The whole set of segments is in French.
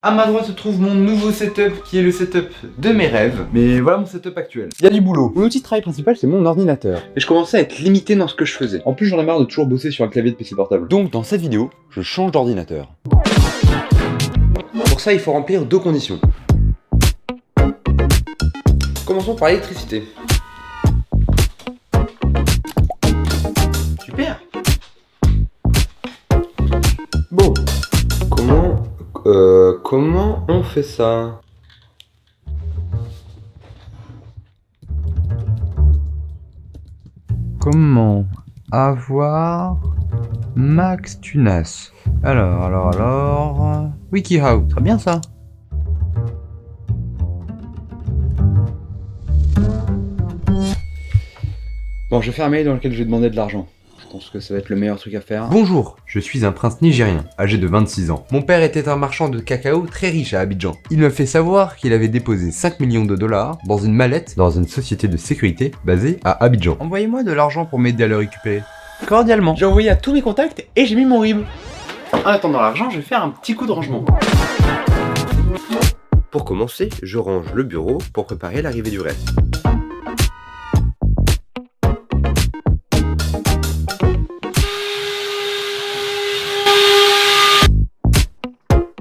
À ma droite se trouve mon nouveau setup qui est le setup de mes rêves. Mais voilà mon setup actuel. Il y a du boulot. Mon outil de travail principal c'est mon ordinateur. Et je commençais à être limité dans ce que je faisais. En plus j'en ai marre de toujours bosser sur un clavier de PC portable. Donc dans cette vidéo, je change d'ordinateur. Pour ça il faut remplir deux conditions. Commençons par l'électricité. Super. Bon. Comment on fait ça? Comment avoir Max Tunas? Alors... WikiHow, très bien ça. Bon, je vais faire un mail dans lequel je vais demander de l'argent. Je pense que ça va être le meilleur truc à faire. Bonjour, je suis un prince nigérien, âgé de 26 ans. Mon père était un marchand de cacao très riche à Abidjan. Il me fait savoir qu'il avait déposé 5 millions de dollars dans une mallette dans une société de sécurité basée à Abidjan. Envoyez-moi de l'argent pour m'aider à le récupérer. Cordialement. J'ai envoyé à tous mes contacts et j'ai mis mon RIB. En attendant l'argent, je vais faire un petit coup de rangement. Pour commencer, je range le bureau pour préparer l'arrivée du reste.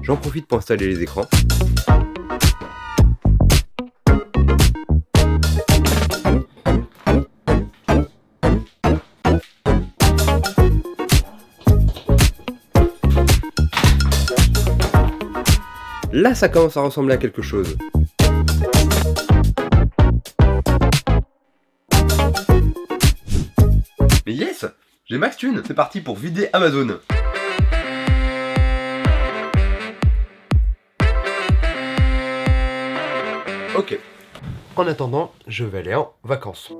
J'en profite pour installer les écrans. Là, ça commence à ressembler à quelque chose. Mais yes, j'ai Max Thune, c'est parti pour vider Amazon. Ok. En attendant, je vais aller en vacances.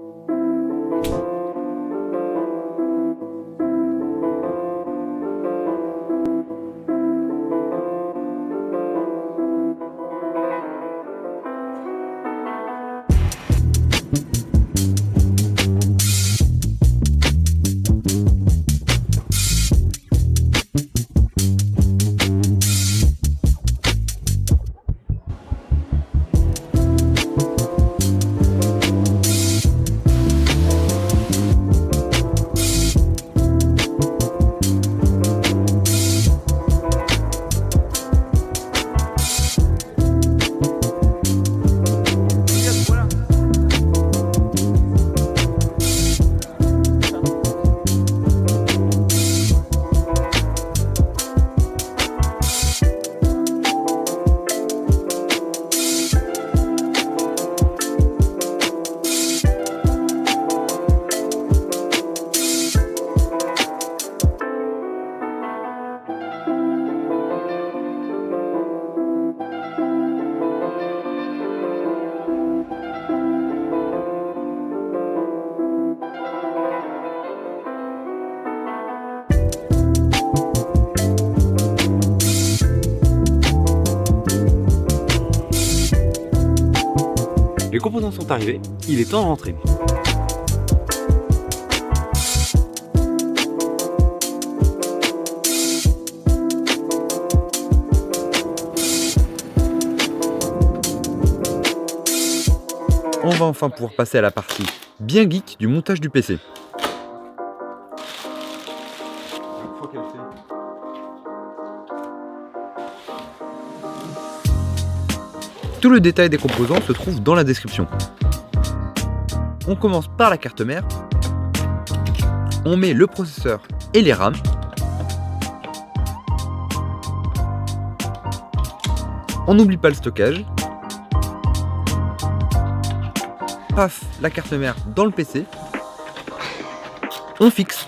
Les composants sont arrivés, il est temps de rentrer. On va enfin pouvoir passer à la partie bien geek du montage du PC. Tout le détail des composants se trouve dans la description. On commence par la carte mère. On met le processeur et les RAM. On n'oublie pas le stockage. Paf, la carte mère dans le PC. On fixe.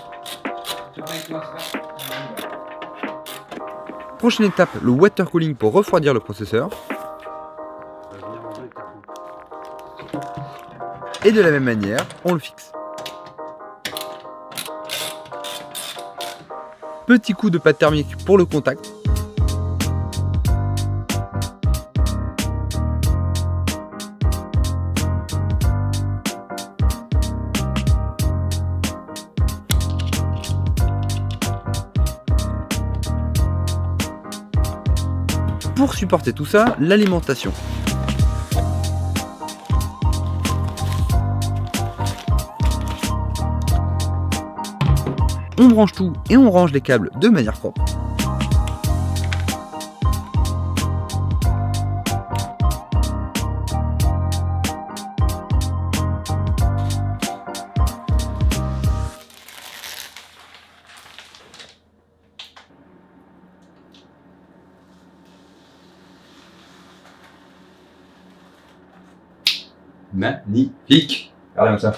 Prochaine étape, le water cooling pour refroidir le processeur. Et de la même manière, on le fixe. Petit coup de pâte thermique pour le contact. Pour supporter tout ça, l'alimentation. On branche tout et on range les câbles de manière propre. Magnifique. Regardez comme ça.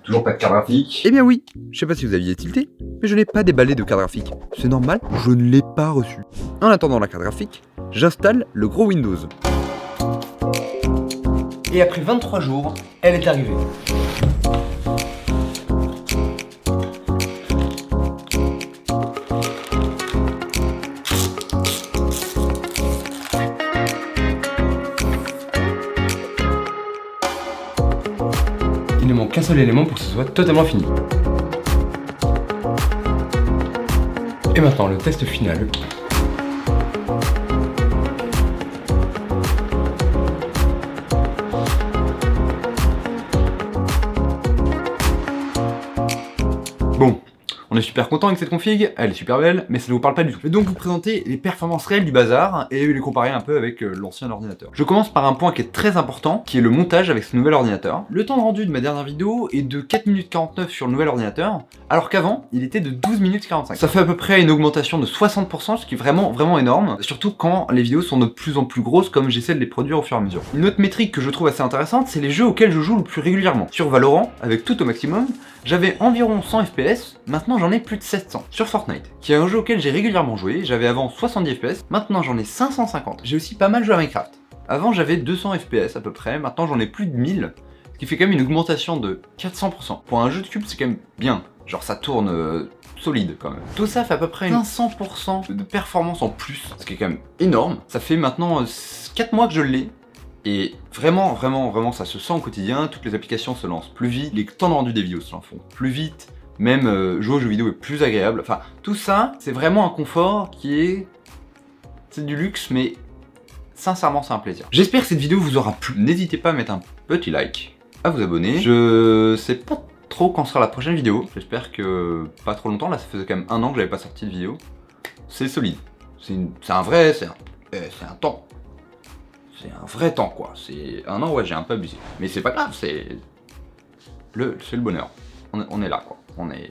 Toujours pas de carte graphique. Eh bien oui, je sais pas si vous aviez tilté, mais je n'ai pas déballé de carte graphique. C'est normal, je ne l'ai pas reçu. En attendant la carte graphique, j'installe le gros Windows. Et après 23 jours, elle est arrivée. Il ne manque qu'un seul élément pour que ce soit totalement fini. Et maintenant le test final. Bon, on est super content avec cette config, elle est super belle, mais ça ne vous parle pas du tout. Je vais donc vous présenter les performances réelles du bazar et les comparer un peu avec l'ancien ordinateur. Je commence par un point qui est très important, qui est le montage avec ce nouvel ordinateur. Le temps de rendu de ma dernière vidéo est de 4 minutes 49 sur le nouvel ordinateur, alors qu'avant, il était de 12 minutes 45. Ça fait à peu près une augmentation de 60%, ce qui est vraiment énorme, surtout quand les vidéos sont de plus en plus grosses, comme j'essaie de les produire au fur et à mesure. Une autre métrique que je trouve assez intéressante, c'est les jeux auxquels je joue le plus régulièrement. Sur Valorant, avec tout au maximum, j'avais environ 100 FPS, maintenant j'en ai plus de 700. Sur Fortnite, qui est un jeu auquel j'ai régulièrement joué, j'avais avant 70 FPS, maintenant j'en ai 550. J'ai aussi pas mal joué à Minecraft. Avant j'avais 200 FPS à peu près, maintenant j'en ai plus de 1000, ce qui fait quand même une augmentation de 400%. Pour un jeu de cube c'est quand même bien, genre ça tourne solide quand même. Tout ça fait à peu près 500% de performance en plus, ce qui est quand même énorme. Ça fait maintenant 4 mois que je l'ai. Et vraiment, ça se sent au quotidien, toutes les applications se lancent plus vite, les temps de rendu des vidéos se font plus vite, même jouer aux jeux vidéo est plus agréable, enfin tout ça, c'est vraiment un confort qui est... c'est du luxe, mais sincèrement c'est un plaisir. J'espère que cette vidéo vous aura plu, n'hésitez pas à mettre un petit like, à vous abonner, je sais pas trop quand sera la prochaine vidéo, j'espère que pas trop longtemps, là ça faisait quand même 1 an que j'avais pas sorti de vidéo, c'est solide, c'est un vrai, c'est un temps. C'est un vrai temps quoi, c'est 1 an, ouais j'ai un peu abusé. Mais c'est pas grave, c'est le bonheur. On est là quoi, on est